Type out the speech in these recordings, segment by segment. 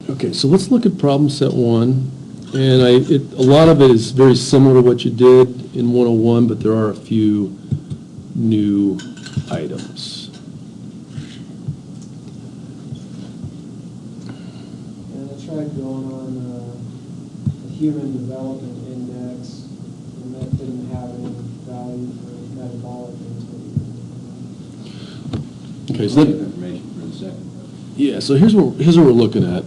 Okay, so let's look at problem set one. And a lot of it is very similar to what you did in 101, but there are a few new items. And I tried going on the Human Development Index, and that didn't have any value for metabolic input. Okay, so that, Information for the second. yeah, so here's what we're looking at.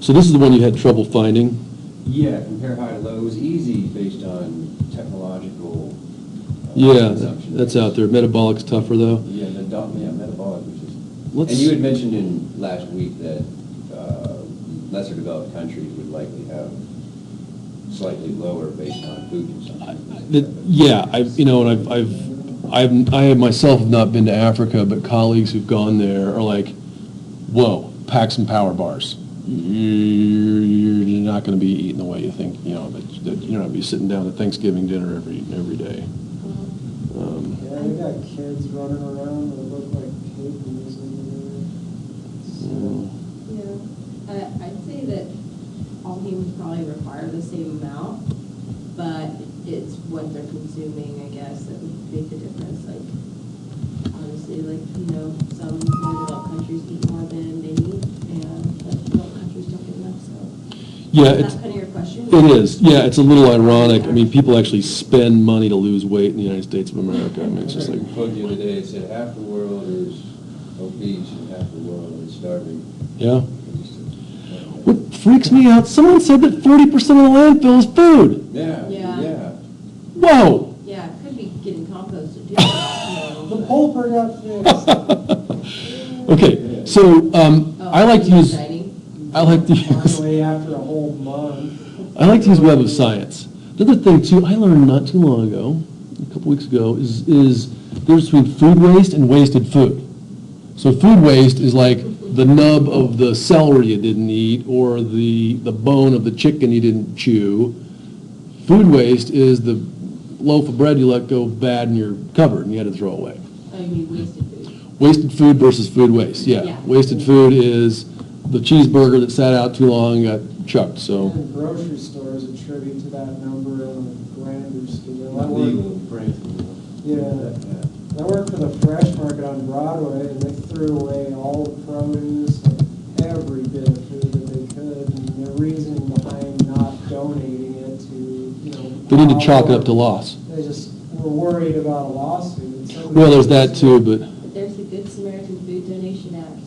So this is the one you had trouble finding. Yeah, compare high to low. It was easy based on technological Yeah, consumption. that's out there. Metabolic's tougher though. Yeah, metabolic, which is. Let's- And you had mentioned in last week that lesser developed countries would likely have slightly lower based on food consumption. Yeah, I have myself not been to Africa, but colleagues who've gone there are like, whoa, pack some power bars. You're not going to be eating the way you think, that you're not going to be sitting down at Thanksgiving dinner every day. Yeah, they got kids running around that look like pygmies in there. Yeah, I'd say that all humans probably require the same amount, but it's what they're consuming, I guess, that would make the difference. Like, honestly, some more developed countries eat more than they need, and less developed countries don't get enough, so. Yeah, Is that kind of your question? it is. Yeah, it's a little ironic. I mean, people actually spend money to lose weight in the United States of America. I mean, it's just like, A quote the other day, it said half the world is obese and half the world is starving. yeah. What freaks me out, someone said that 40% of the landfill is food. Yeah, Yeah. yeah. Whoa! Yeah, it could be getting composted too. The pulper got fixed. Okay, so I like to use, Finally, after a whole month. I like to use Web of Science. The other thing too, I learned not too long ago, a couple weeks ago, is the difference between food waste and wasted food. So food waste is like the nub of the celery you didn't eat or the bone of the chicken you didn't chew. Food waste is the loaf of bread you let go bad in your cupboard and you had to throw away. Oh, you mean wasted food? Wasted food versus food waste, yeah. Yeah. Wasted food is the cheeseburger that sat out too long and got chucked, so. And grocery stores attribute to that number on a grander scale. Legal, Branson. Yeah. I worked for the Fresh Market on Broadway, and they threw away all the produce, like every bit of food that they could, and the reasoning behind not donating it to, They need to chalk it up to loss. They just were worried about a lawsuit. Well, there's that too, but, But there's the Good Samaritan Food Donation Act.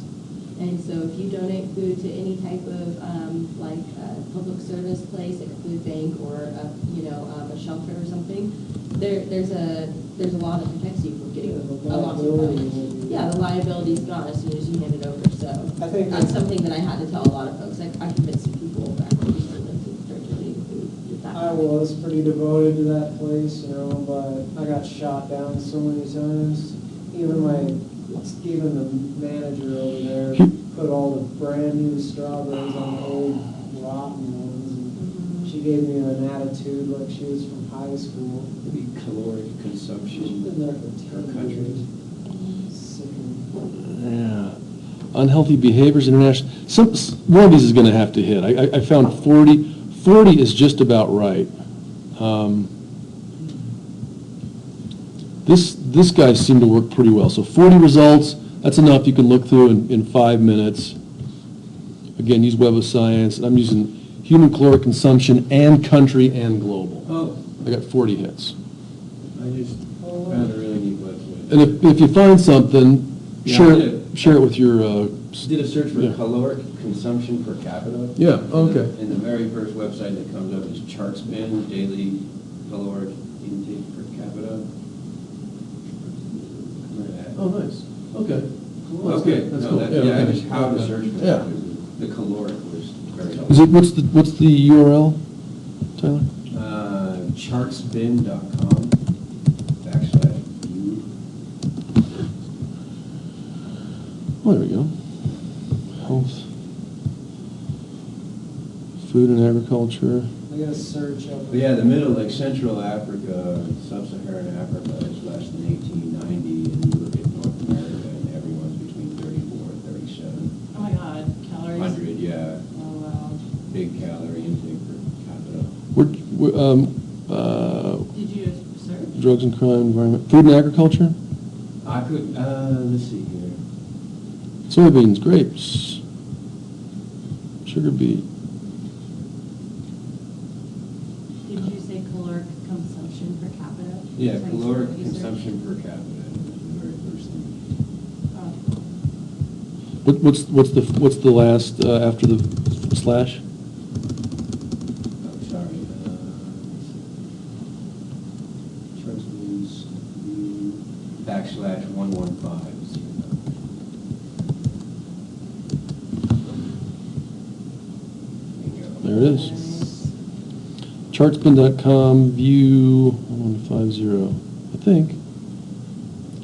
And so if you donate food to any type of, public service place, like a food bank or a shelter or something, there's a law that protects you from getting a lawsuit. Yeah, the liability's gone as soon as you hand it over, so. I think That's something that I had to tell a lot of folks. I convinced some people back when we started to start donating food. with that. I was pretty devoted to that place, but I got shot down so many times. Even the manager over there put all the brand new strawberries on the old rotten ones. And she gave me an attitude like she was from high school. Maybe caloric She's consumption been there for per 10 country. years. Sickening. yeah. Unhealthy behaviors international, one of these is gonna have to hit. I found 40 is just about right. This guy seemed to work pretty well. So 40 results, that's enough you can look through in 5 minutes. Again, use Web of Science. I'm using human caloric consumption and country and global. Oh, I got 40 hits. I just found a really neat website. And if you find something, Yeah, share I it did. with your, Did a search for Yeah. caloric consumption per capita. Yeah, okay. And the very first website that comes up is Chartspin, daily caloric intake per capita. oh, nice, okay. Well, that's Okay, good. That's no, cool. that, Yeah, yeah, I okay. just how to search for Yeah. that. The caloric was very Is helpful. it, what's the URL, Tyler? Chartspin.com/view. Oh, there we go. Health. Food and agriculture. I gotta search up. But yeah, the middle, like Central Africa, Sub-Saharan Africa is less than 1890, and you look at North America, and everyone's between 30 Did you search? drugs and crime, environment, food and agriculture, I could, let's see here. soybeans, grapes, sugar beet. Did you say caloric consumption per capita? Yeah, That's how you caloric said research? consumption per capita is the very first thing. Oh. What's the last, after the slash? Oh, sorry. Backslash 115. There it is. Chartspin.com, view 1150, I think.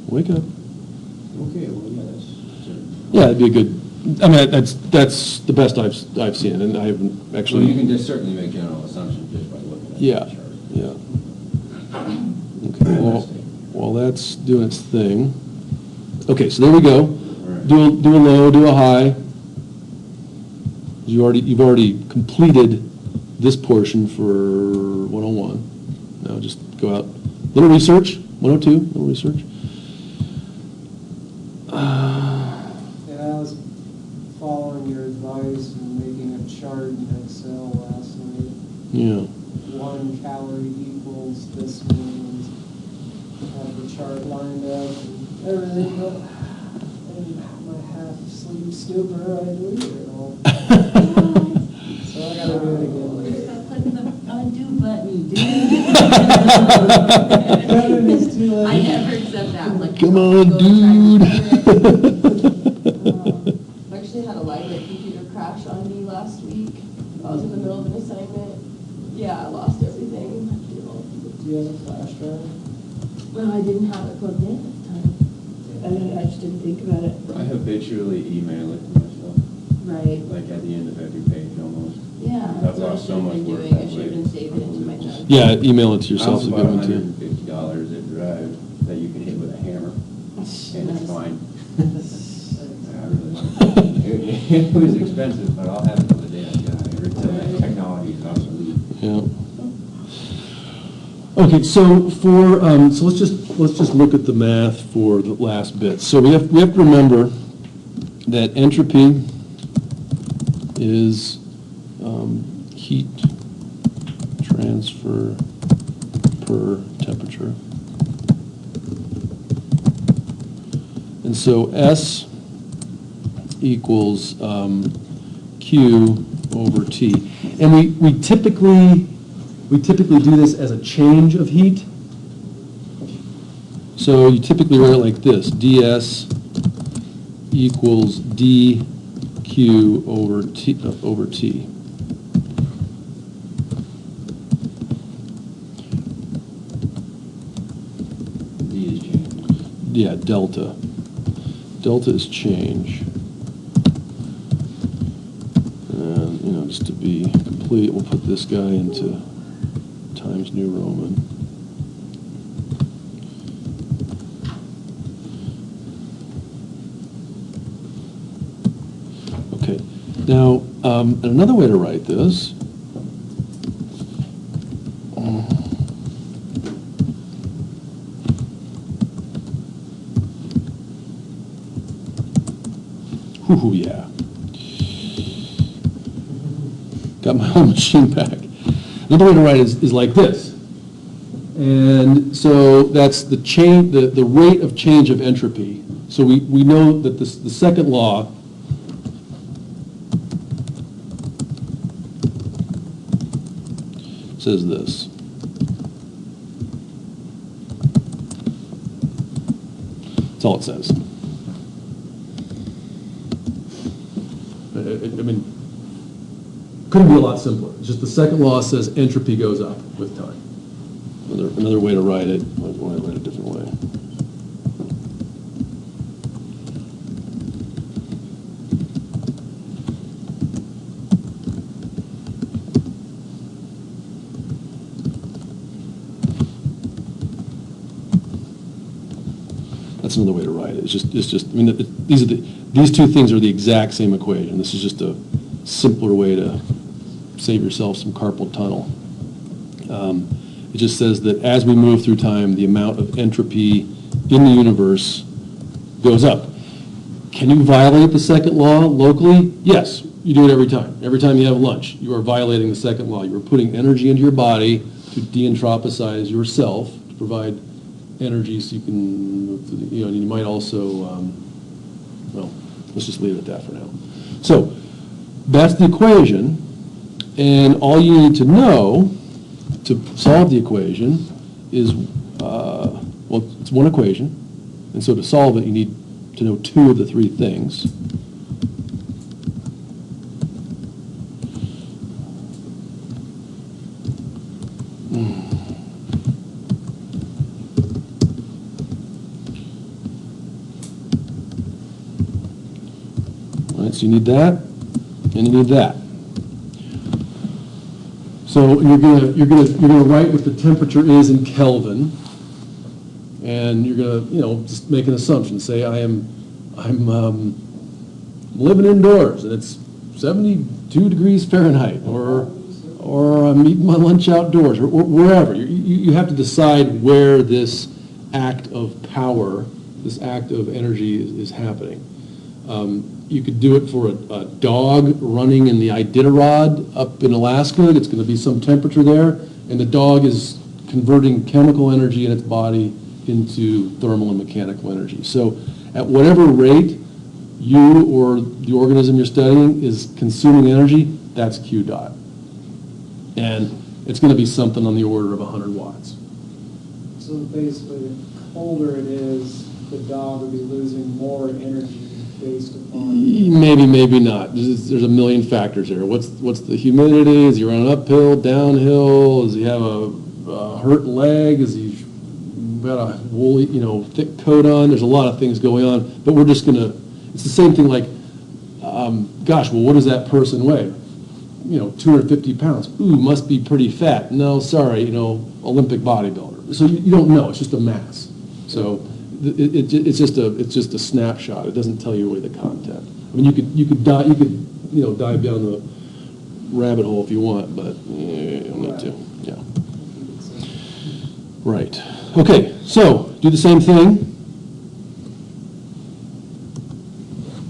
Wake up. Okay, well, yeah, that's. Yeah, it'd be a good, I mean, that's the best I've seen, and I haven't So actually. you can just certainly make general assumptions just by looking at Yeah, the chart. yeah. Okay, well, while that's doing its thing. Okay, so there we go. right. Do a low, do a high. You've already completed this portion for 101. Now just go out, little research, 102, little research. Yeah, I was following your advice and making a chart in Excel last night. Yeah, 1 calorie equals this many, and have the chart lined up and everything, but in my half-asleep stupor, I deleted it all. So I gotta do it again. Click the undo button, dude. It's too late. I never accept that, like. come go on, try to dude. do it. I actually had a library computer crash on me last week. I was in the middle of an assignment. Yeah, I lost everything. Do you have a flash drive? Well, I didn't have it plugged in at the time. I just didn't think about it. I habitually email it to myself, Right. like at the end of every page almost. Yeah, I've that's what I lost should so have much been work doing. that I should have way. been saving it to my junk. Yeah, email it to I yourself, also so bought give it to you. $150 at Drive that you can hit with a hammer, and it's fine. Yeah, I really like it. It was expensive, but I'll have it for the damn guy, until that technology is obsolete. Yeah. Okay, so so let's just look at the math for the last bit. So we have to remember that entropy is heat transfer per temperature. And so S equals Q over T. And we typically do this as a change of heat. So you typically write it like this: ds equals dq over t. D is changing. Yeah, delta. Delta is change. And, just to be complete, we'll put this guy into Times New Roman. Okay, now, another way to write this, whoo, yeah. Got my whole machine back. Another way to write it is like this. And so that's the rate of change of entropy. So we know that the second law says this. That's all it says. I mean, couldn't be a lot simpler. It's just the second law says entropy goes up with time. Another way to write it, I want to write it a different way. That's another way to write it. It's just. I mean, these two things are the exact same equation. This is just a simpler way to save yourself some carpal tunnel. It just says that as we move through time, the amount of entropy in the universe goes up. Can you violate the second law locally? Yes, you do it every time. Every time you have lunch, you are violating the second law. You are putting energy into your body to de-entropicize yourself, to provide energy so you can move through the, and you might also, well, let's just leave it at that for now. So that's the equation, and all you need to know to solve the equation is, well, it's one equation, and so to solve it, you need to know two of the three things. All right, so you need that, and you need that. So you're gonna write what the temperature is in Kelvin, and you're gonna just make an assumption. Say I'm living indoors and it's 72 degrees Fahrenheit, or I'm eating my lunch outdoors, or wherever. You have to decide where this act of power, this act of energy is happening. You could do it for a dog running in the Iditarod up in Alaska. It's going to be some temperature there, and the dog is converting chemical energy in its body into thermal and mechanical energy. So at whatever rate you or the organism you're studying is consuming energy, that's Q dot. And it's going to be something on the order of 100 watts. So basically, the colder it is, the dog will be losing more energy based upon. Maybe, maybe not. There's a million factors here. What's the humidity? Is he running uphill, downhill? Does he have a hurt leg? Is he got a woolly, thick coat on? There's a lot of things going on. But we're just gonna. It's the same thing. Like, gosh, well, what does that person weigh? 250 pounds. Ooh, must be pretty fat. No, sorry, Olympic bodybuilder. So you don't know. It's just a mass. So. It's just a snapshot. It doesn't tell you really the content. I mean, you could dive down the rabbit hole if you want, but you don't need to. Yeah. Right. Okay. So do the same thing.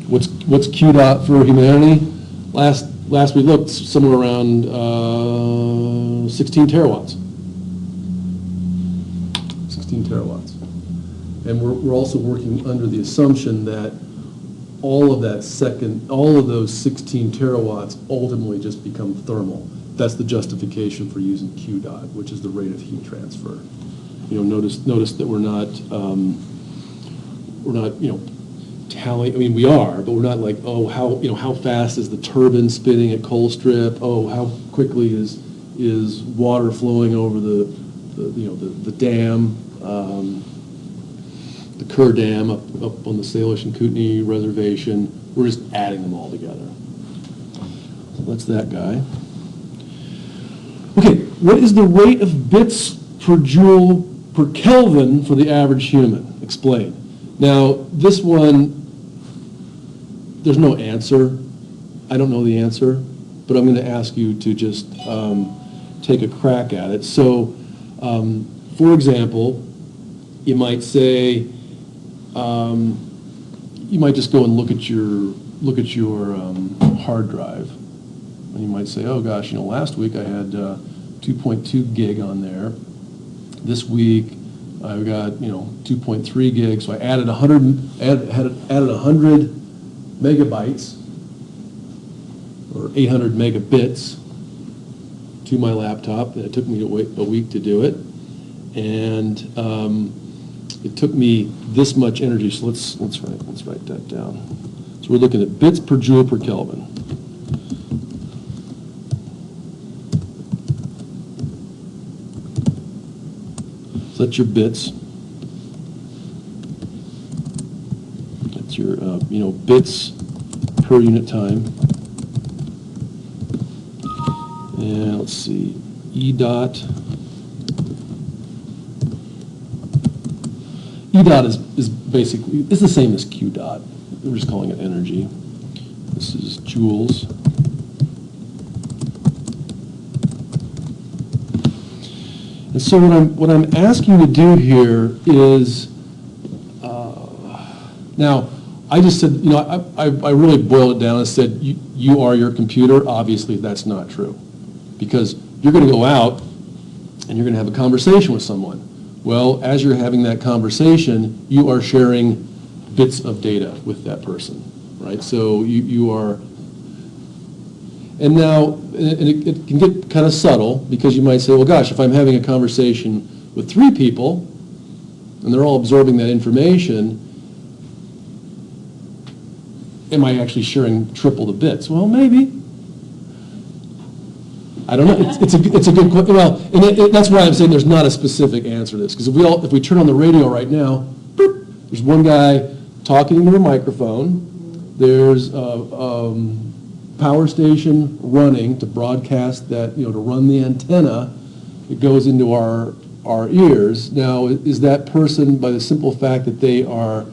What's Q dot for humanity? Last we looked somewhere around 16 terawatts. 16 terawatts. And we're also working under the assumption that all of those 16 terawatts ultimately just become thermal. That's the justification for using Q dot, which is the rate of heat transfer. Notice that we're not tallying. I mean, we are, but we're not like, how fast is the turbine spinning at Colstrip? Oh, how quickly is water flowing over the dam? The Kerr Dam up on the Salish and Kootenai Reservation. We're just adding them all together. So that's that guy. Okay, what is the rate of bits per joule per Kelvin for the average human? Explain. Now, this one, there's no answer. I don't know the answer, but I'm going to ask you to just take a crack at it. So, for example, you might say, you might just go and look at your hard drive, and you might say, oh gosh, last week I had 2.2 gig on there. This week I've got 2.3 gigs. So I added 100 megabytes or 800 megabits to my laptop. And it took me a week to do it, and it took me this much energy, so let's write that down. So we're looking at bits per joule per Kelvin. So that's your bits. That's your bits per unit time. And let's see, E dot. E dot is basically, it's the same as Q dot. We're just calling it energy. This is joules. And so what I'm asking you to do here is, now, I just said, I really boiled it down and said, you are your computer. Obviously, that's not true. Because you're going to go out and you're going to have a conversation with someone. Well, as you're having that conversation, you are sharing bits of data with that person, right? So you are, and now, and it can get kind of subtle, because you might say, well, gosh, if I'm having a conversation with 3 people, and they're all absorbing that information, am I actually sharing triple the bits? Well, maybe. I don't know. It's a good question. Well, and that's why I'm saying there's not a specific answer to this. Because if we turn on the radio right now, boop, there's one guy talking into a microphone. There's a power station running to broadcast that, to run the antenna. It goes into our ears. Now, is that person, by the simple fact that they are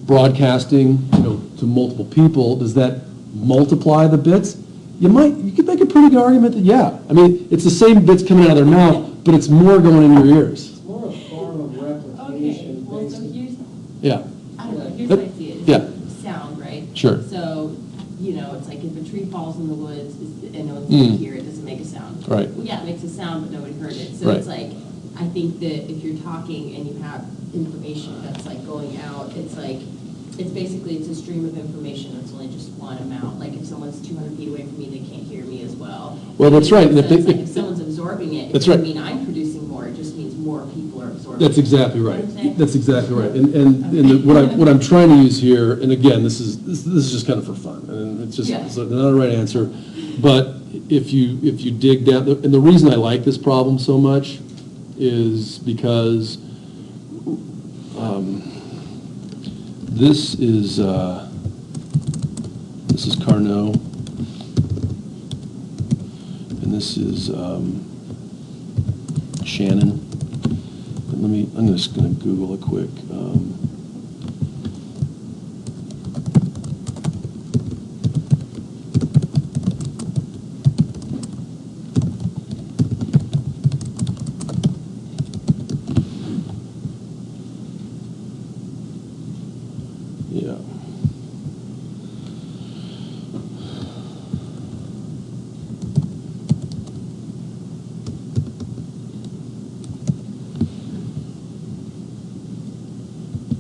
broadcasting, to multiple people, does that multiply the bits? You could make a pretty good argument that, yeah. I mean, it's the same bits coming out of their mouth, but it's more going in your ears. It's more a form of Okay, replication. well, so here's, Yeah, I don't know, here's what I see it. It's Yeah. like sound, right? Sure. So, it's like if a tree falls in the woods and no one's Mm. going to hear it, does it make a sound? Right. Well, yeah, it makes a sound, but nobody heard it. So Right. it's like, I think that if you're talking and you have information that's like going out, it's like, it's a stream of information. It's only just one amount. Like if someone's 200 feet away from me, they can't hear me as well. Well, that's right. And So if it's they- like if someone's absorbing it, it That's doesn't right. mean I'm producing more. It just means more people are absorbing. that's it. exactly You know right. what I'm saying? That's exactly right. And what I'm trying to use here, and again, this is just kind of for fun, and it's just Yeah. it's not a right answer. But if you dig down, and the reason I like this problem so much is because this is Carnot, and this is Shannon. But I'm just going to Google it quick. Yeah.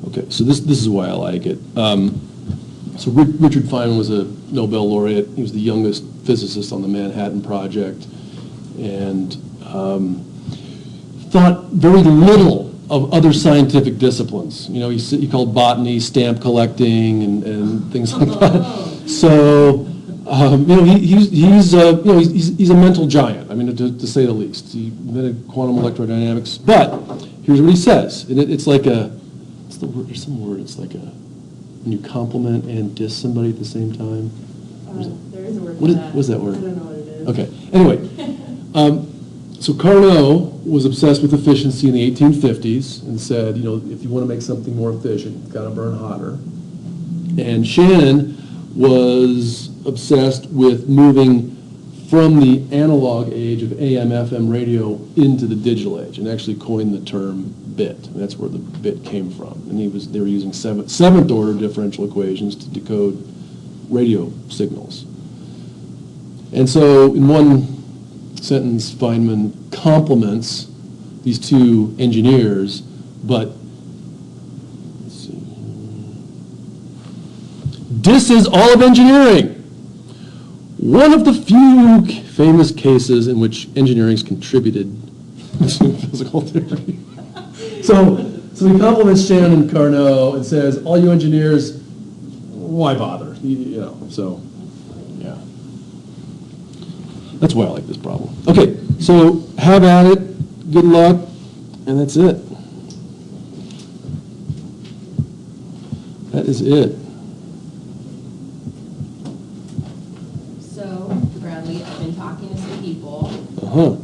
Okay, so this is why I like it. So Richard Feynman was a Nobel laureate. He was the youngest physicist on the Manhattan Project, and thought very little of other scientific disciplines. He called botany stamp collecting and things like that. So, he's a mental giant. I mean, to say the least. He invented quantum electrodynamics. But here's what he says, and it's like what's the word? There's some word. It's like when you compliment and diss somebody at the same time. There is a word What for is- that. what's that word? I don't know what it is. Okay. Anyway, so Carnot was obsessed with efficiency in the 1850s and said, if you want to make something more efficient, you've got to burn hotter. And Shannon was obsessed with moving from the analog age of AM/FM radio into the digital age, and actually coined the term bit. And that's where the bit came from. And they were using seventh order differential equations to decode radio signals. And so in one sentence, Feynman compliments these two engineers, but let's see. This is all of engineering. One of the few famous cases in which engineering's contributed to physical theory. So he compliments Shannon and Carnot and says, all you engineers, why bother? So, yeah. That's why I like this problem. Okay, so have at it, good luck, and that's it. That is it. So, Bradley, I've been talking to some people, Uh-huh.